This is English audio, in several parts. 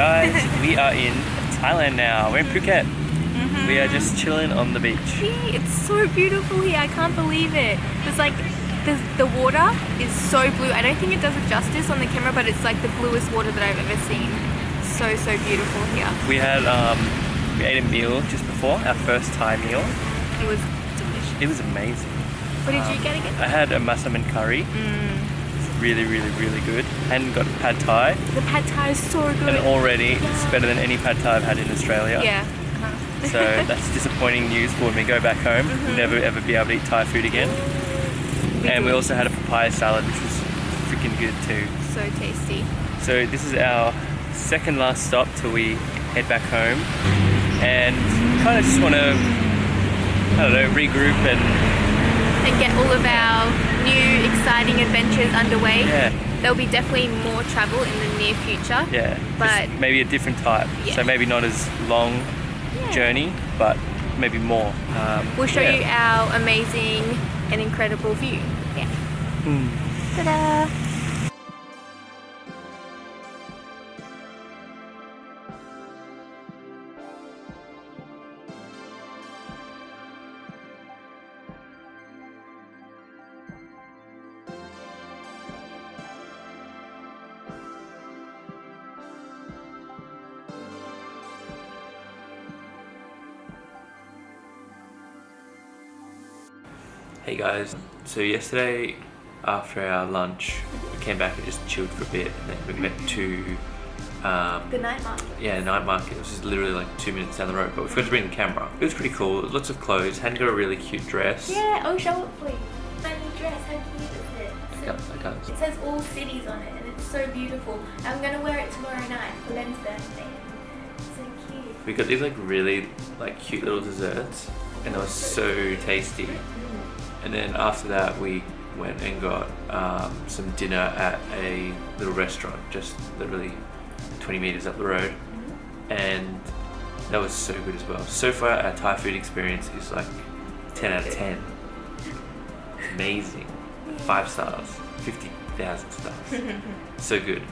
guys, we are in Thailand now. We're in Phuket. We are just chilling on the beach. Yeah, it's so beautiful here. I can't believe it. There's like, the water is so blue. I don't think it does it justice on the camera, but it's like the bluest water that I've ever seen. So, so beautiful here. We had, we ate a meal just before, our first Thai meal. It was delicious. It was amazing. What did you get again? I had a masaman curry. It's really, really, really good. And got pad thai. The pad thai is so good. And already it's better than any pad thai I've had in Australia. Yeah. So that's disappointing news for when we go back home. We'll never ever be able to eat Thai food again. And we also had a papaya salad, which was freaking good too. So tasty. So this is our second last stop till we head back home. And kind of just want to, I don't know, regroup and get all of our new exciting adventures underway. Yeah. There'll be definitely more travel in the near future. Yeah, but just maybe a different type. Yeah. So maybe not as long journey, but maybe more. We'll show you our amazing and incredible view. Yeah. Ta-da! Hey guys, so yesterday after our lunch we came back and just chilled for a bit, and then we went to The night market. yeah, night market. It was just literally like 2 minutes down the road, but we forgot to bring the camera. It was pretty cool, lots of clothes. Hadn't got a really cute dress. Yeah, I'll show it for you. My new dress, how cute is it? I can't. It says all cities on it and it's so beautiful. I'm gonna wear it tomorrow night for Ben's birthday. So cute. We got these like really like cute little desserts, and they were so tasty. And then after that we went and got some dinner at a little restaurant just literally 20 meters up the road, and that was so good as well. So far our Thai food experience is like 10 out of 10. Amazing. 5 stars, 50,000 stars. So good.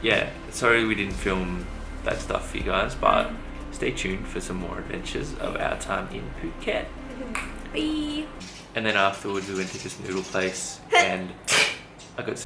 Yeah, sorry we didn't film that stuff for you guys, but stay tuned for some more adventures of our time in Phuket. Bye. And then afterwards we went to this noodle place and I got